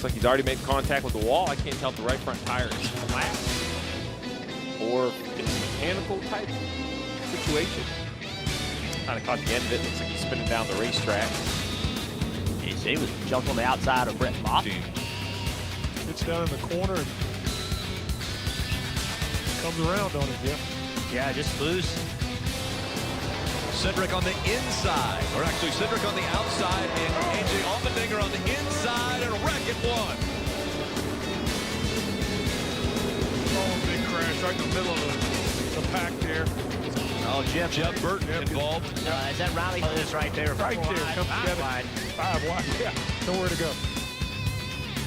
Looks like he's already made contact with the wall. I can't tell if the right front tire is flat or if it's a mechanical type situation. Kind of caught the end of it. Looks like he's spinning down the racetrack. He was jumped on the outside of Brett Moffitt. Gets down in the corner and comes around on it, Yeah, just loose. Cedric on the inside, or actually Cedric on the outside, and AJ Allmendinger on the inside, and wreck at one. Oh, big crash right in the middle of the pack there. Oh, Jeff Burton involved. Is that Riley? Oh, it's right there. Right there, comes together. Wide. 5 wide, yeah. Nowhere to go.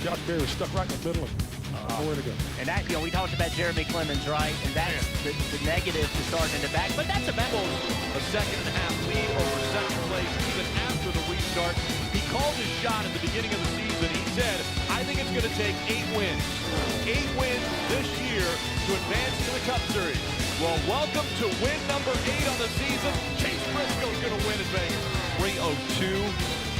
Josh Berry was stuck right in the middle of nowhere to go. And that, we talked about Jeremy Clemens, right? And that's the negative to starting in the back. But that's about A second and a half lead over second place, even after the restart. He called his shot at the beginning of the season. He said, I think it's going to take 8 wins. 8 wins this year to advance to the Cup Series. Well, welcome to win number 8 on the season. Chase Briscoe's going to win at Vegas. 3:02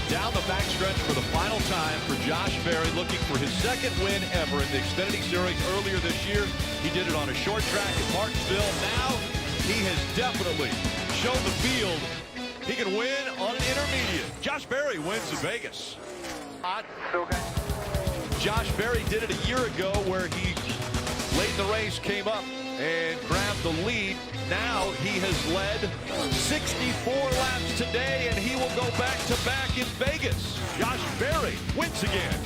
down the backstretch for the final time for Josh Berry, looking for his second win ever in the Xfinity Series earlier this year. He did it on a short track at Martinsville. Now he has definitely shown the field he can win on an intermediate. Josh Berry wins at Vegas. Josh Berry did it a year ago where he late in the race came up and grabbed the lead. Now he has led 64 laps today, and he will go back-to-back in Vegas. Josh Berry wins again.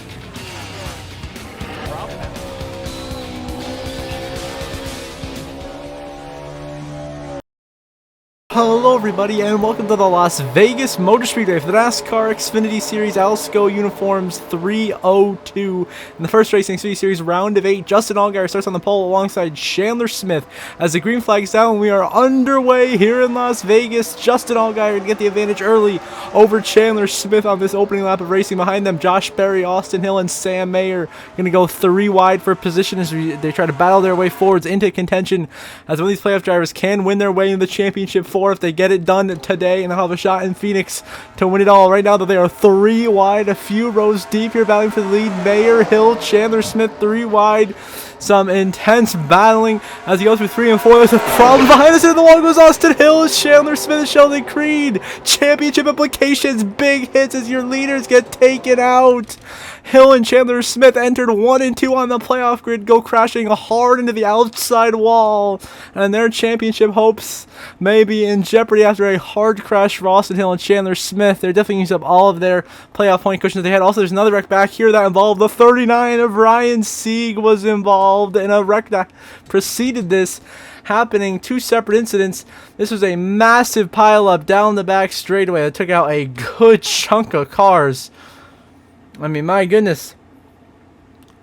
Hello everybody and welcome to the Las Vegas Motor Speedway for the NASCAR Xfinity Series Alsco Uniforms 302. In the first Racing Xfinity Series round of 8, Justin Allgaier starts on the pole alongside Chandler Smith. As the green flag's down, we are underway here in Las Vegas. Justin Allgaier to get the advantage early over Chandler Smith on this opening lap of racing. Behind them, Josh Berry, Austin Hill, and Sam Mayer going to go 3 wide for position as they try to battle their way forwards into contention, as one of these playoff drivers can win their way in the championship if they get it done today, and they'll have a shot in Phoenix to win it all. Right now, though, they are 3 wide, a few rows deep here, battling for the lead. Mayer, Hill, Chandler Smith, 3 wide. Some intense battling as he goes through 3 and 4. There's a problem behind us, and the wall goes Austin Hill, Chandler Smith, Sheldon Creed. Championship implications, big hits as your leaders get taken out. Hill and Chandler Smith entered 1 and 2 on the playoff grid, go crashing hard into the outside wall, and their championship hopes may be in jeopardy after a hard crash for Austin Hill and Chandler Smith. They're definitely using up all of their playoff point cushions they had. Also, there's another wreck back here that involved the 39 of Ryan Sieg was involved in a wreck that preceded this, happening 2 separate incidents. This was a massive pileup down the back straightaway that took out a good chunk of cars. I mean, my goodness.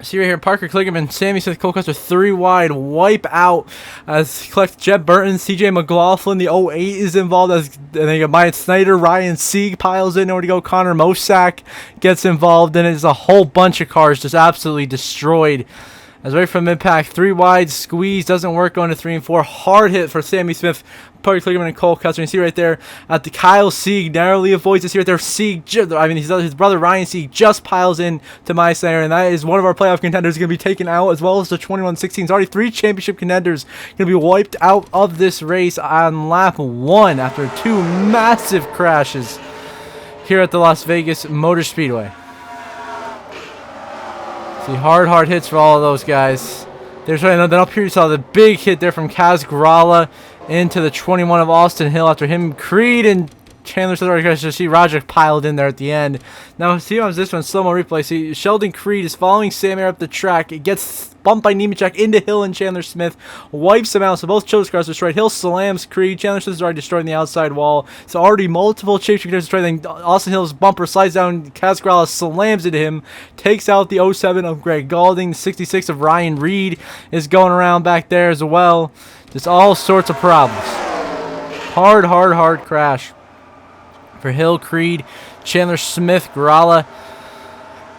See right here, Parker Kligerman, Sammy Smith, Cole Custer, 3 wide, wipe out as collect Jeb Burton, CJ McLaughlin, the 08 is involved, as and they got Myatt Snyder, Ryan Sieg piles in, nowhere to go, Connor Mosack gets involved, and it's a whole bunch of cars just absolutely destroyed. As right from impact, 3 wide, squeeze, doesn't work, going to 3 and 4, hard hit for Sammy Smith, Parker Kligerman, and Cole Custer. You see right there at the Kyle Sieg narrowly avoids it. See right there, Sieg, his brother Ryan Sieg just piles in to my center, and that is one of our playoff contenders going to be taken out, as well as the 21-16. It's already 3 championship contenders going to be wiped out of this race on lap 1 after 2 massive crashes here at the Las Vegas Motor Speedway. See, hard hits for all of those guys. There's right now. Then up here you saw the big hit there from Kaz Grala into the 21 of Austin Hill after him, Creed and Chandler Smith. You guys see Roger piled in there at the end. Now see how this one slow-mo replay. See, Sheldon Creed is following Sam Air up the track. It gets bumped by Nemechek into Hill and Chandler Smith, wipes them out. So both Children's cars destroyed. Hill slams Creed. Chandler Smith is already destroying the outside wall. So already multiple championship cars destroyed. Then Austin Hill's bumper slides down. Kaz Grala slams into him, takes out the 07 of Greg Galding. The 66 of Ryan Reed is going around back there as well. Just all sorts of problems. Hard crash for Hill, Creed, Chandler Smith, Grala,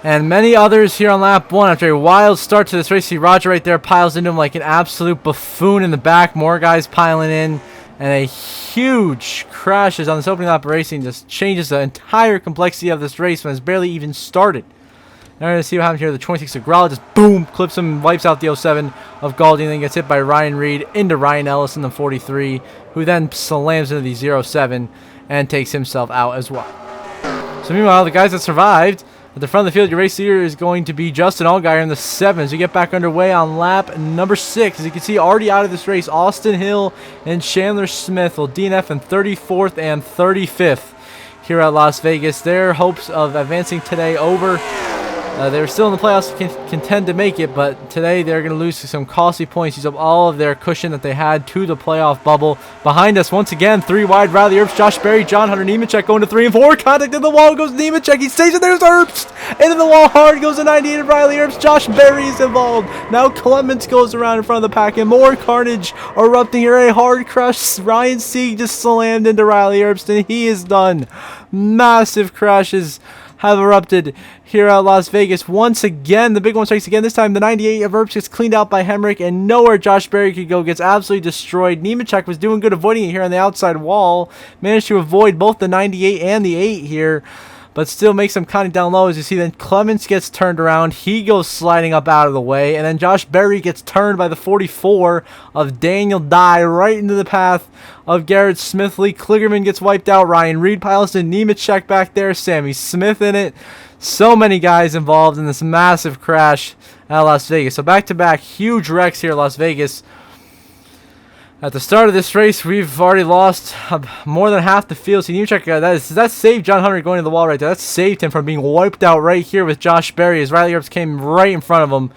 and many others here on lap 1. After a wild start to this race, see Roger right there piles into him like an absolute buffoon in the back. More guys piling in, and a huge crashes on this opening lap of racing just changes the entire complexity of this race when it's barely even started. Now we're going to see what happens here. The 26 of Gralla just boom, clips him, wipes out the 07 of Galdi, and then gets hit by Ryan Reed into Ryan Ellis in the 43, who then slams into the 07 and takes himself out as well. So meanwhile, the guys that survived at the front of the field, your race leader is going to be Justin Allgaier in the 7 as we get back underway on lap number 6. As you can see, already out of this race, Austin Hill and Chandler Smith will DNF in 34th and 35th here at Las Vegas. Their hopes of advancing today over. They were still in the playoffs, contend to make it, but today they're going to lose some costly points. Use up all of their cushion that they had to the playoff bubble. Behind us, once again, 3 wide, Riley Herbst, Josh Berry, John Hunter Nemechek going to 3 and 4. Contact in the wall, goes Nemechek. He stays in there, Herbst. Into the wall hard, goes to 98 of Riley Herbst. Josh Berry is involved. Now Clements goes around in front of the pack, and more carnage erupting here. A hard crush. Ryan Sieg just slammed into Riley Herbst, and he is done. Massive crashes have erupted here at Las Vegas. Once again, the big one strikes again. This time, the 98 of Herbst gets cleaned out by Hemrick, and nowhere Josh Berry could go. Gets absolutely destroyed. Nemechek was doing good avoiding it here on the outside wall. Managed to avoid both the 98 and the 8 here, but still makes him kind of down low. As you see, then Clements gets turned around. He goes sliding up out of the way, and then Josh Berry gets turned by the 44 of Daniel Dye right into the path of Garrett Smithley. Kligerman gets wiped out. Ryan Reed piles in. Nemechek back there. Sammy Smith in it. So many guys involved in this massive crash at Las Vegas. So back-to-back huge wrecks here at Las Vegas. At the start of this race, we've already lost more than half the field. So Nemechek, that saved John Hunter going to the wall right there. That saved him from being wiped out right here with Josh Berry as Riley Herbst came right in front of him.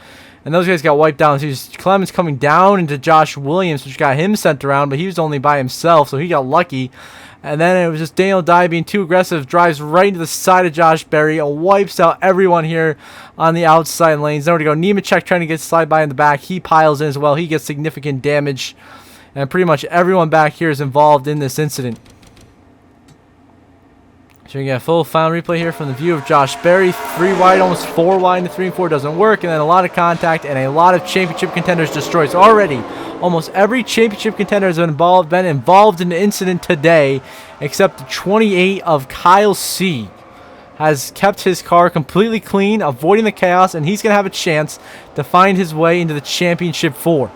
And those guys got wiped down. So Clemens coming down into Josh Williams, which got him sent around, but he was only by himself, so he got lucky. And then it was just Daniel Dye being too aggressive, drives right into the side of Josh Berry, and wipes out everyone here on the outside lanes. Nowhere to go. Nemechek trying to get slide by in the back. He piles in as well. He gets significant damage. And pretty much everyone back here is involved in this incident. So you get a full final replay here from the view of Josh Berry. 3 wide, almost 4 wide into 3 and 4 doesn't work. And then a lot of contact and a lot of championship contenders destroyed. So already, almost every championship contender has been involved in the incident today, except the 28 of Kyle Sieg has kept his car completely clean, avoiding the chaos, and he's going to have a chance to find his way into the championship 4.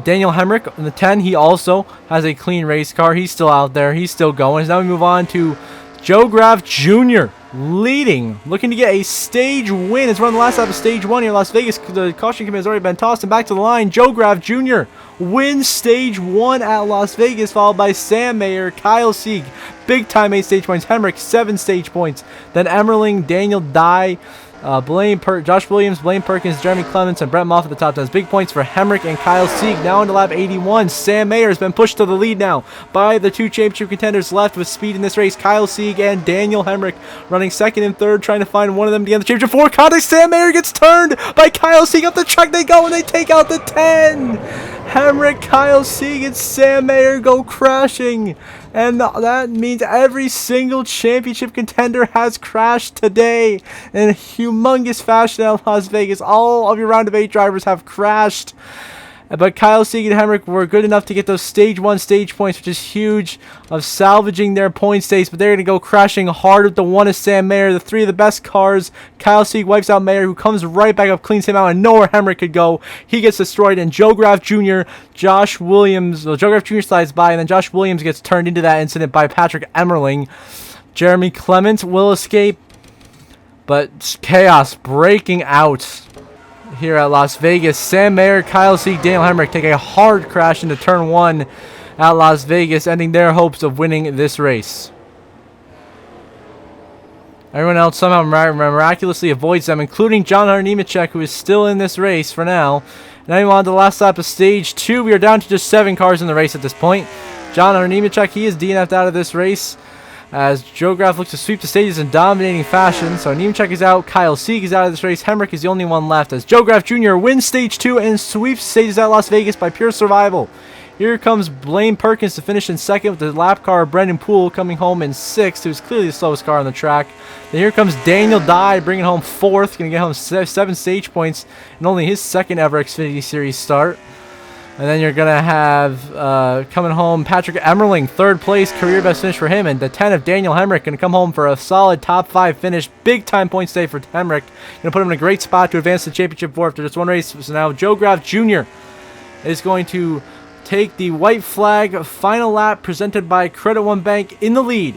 Daniel Hemrick in the 10, he also has a clean race car. He's still out there. He's still going. So now we move on to Joe Graf Jr. leading, looking to get a stage win. It's run the last lap of stage 1 here in Las Vegas. The caution committee has already been tossed and back to the line. Joe Graf Jr. wins stage 1 at Las Vegas, followed by Sam Mayer, Kyle Sieg, big time 8 stage points, Hemrick 7 stage points, then Emmerling, Daniel Dye, Josh Williams, Blaine Perkins, Jeremy Clements, and Brett Moffitt at the top 10. Big points for Hemrick and Kyle Sieg. Now into lap 81. Sam Mayer has been pushed to the lead now by the 2 championship contenders left with speed in this race. Kyle Sieg and Daniel Hemrick running 2nd and 3rd, trying to find one of them to get the championship 4. Contact. Sam Mayer gets turned by Kyle Sieg. Up the track they go, and they take out the 10. Hemrick, Kyle Sieg, and Sam Mayer go crashing. And that means every single championship contender has crashed today in a humongous fashion at Las Vegas. All of your round of 8 drivers have crashed. But Kyle Sieg and Hemrick were good enough to get those stage 1 stage points, which is huge, of salvaging their point states. But they're going to go crashing hard with the 1 of Sam Mayer, the 3 of the best cars. Kyle Sieg wipes out Mayer, who comes right back up, cleans him out, and nowhere Hemrick could go. He gets destroyed, and Joe Graf Jr., Joe Graf Jr. slides by, and then Josh Williams gets turned into that incident by Patrick Emmerling. Jeremy Clement will escape, but chaos breaking out here at Las Vegas. Sam Mayer, Kyle Sieg, Daniel Hemrick take a hard crash into turn 1 at Las Vegas, ending their hopes of winning this race. Everyone else somehow miraculously avoids them, including John Hunter Nemechek, who is still in this race for now. Now we on to the last lap of stage 2. We are down to just 7 cars in the race at this point. John Hunter Nemechek, he is DNF'd out of this race, as Joe Graf looks to sweep the stages in dominating fashion. So Nemechek is out, Kyle Sieg is out of this race, Hemrick is the only one left, as Joe Graf Jr. wins stage 2 and sweeps stages at Las Vegas by pure survival. Here comes Blaine Perkins to finish in 2nd with the lap car of Brendan Poole coming home in 6th, who's clearly the slowest car on the track. Then here comes Daniel Dye bringing home 4th, going to get home 7 stage points and only his 2nd ever Xfinity Series start. And then you're going to have coming home Patrick Emmerling, 3rd place, career best finish for him. And the 10 of Daniel Hemrick going to come home for a solid top 5 finish. Big time points day for Hemrick. Going to put him in a great spot to advance to the championship 4 after just 1 race. So now Joe Graf Jr. is going to take the white flag final lap presented by Credit One Bank in the lead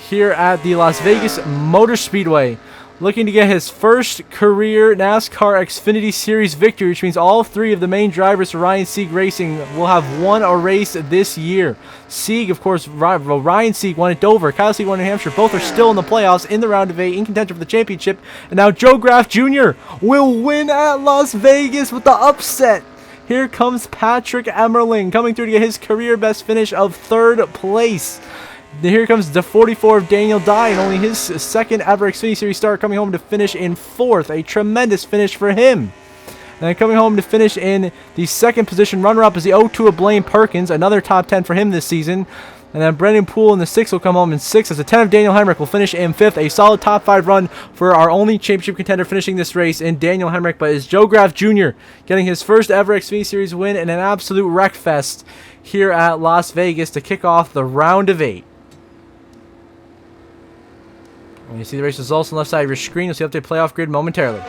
here at the Las Vegas Motor Speedway. Looking to get his first career NASCAR Xfinity Series victory, which means all 3 of the main drivers for Ryan Sieg Racing will have won a race this year. Sieg, of course, Ryan Sieg won at Dover, Kyle Sieg won in New Hampshire. Both are still in the playoffs in the round of 8 in contention for the championship. And now Joe Graf Jr. will win at Las Vegas with the upset. Here comes Patrick Emmerling coming through to get his career best finish of 3rd place. Here comes the 44 of Daniel Dye, and only his 2nd ever Xfinity Series start, coming home to finish in 4th. A tremendous finish for him. And then coming home to finish in the 2nd position, runner-up is the 02 of Blaine Perkins, another top 10 for him this season. And then Brendan Poole in the 6th will come home in 6th, as the 10 of Daniel Hemrick will finish in 5th. A solid top 5 run for our only championship contender finishing this race in Daniel Hemrick, but is Joe Graf Jr. getting his first ever Xfinity Series win in an absolute wreck fest here at Las Vegas to kick off the round of 8. When you see the race results on the left side of your screen, you'll see the updated playoff grid momentarily.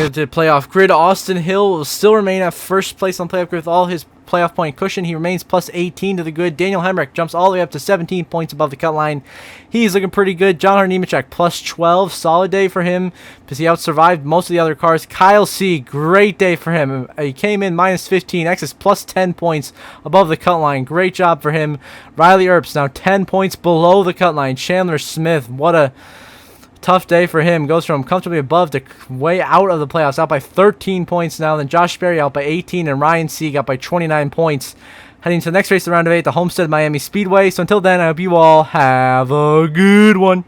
The playoff grid. Austin Hill will still remain at 1st place on the playoff grid with all his playoff point cushion. He remains plus 18 to the good. Daniel Hemrick jumps all the way up to 17 points above the cut line. He's looking pretty good. John Hunter Nemechek plus 12. Solid day for him because he out-survived most of the other cars. Kyle Sieg, great day for him. He came in minus 15. X is plus 10 points above the cut line. Great job for him. Riley Earps now 10 points below the cut line. Chandler Smith, what a tough day for him. Goes from comfortably above to way out of the playoffs, out by 13 points now. Then Josh Berry out by 18 and Ryan Sieg out by 29 points. Heading to the next race, the round of 8, the Homestead Miami Speedway. So until then, I hope you all have a good one.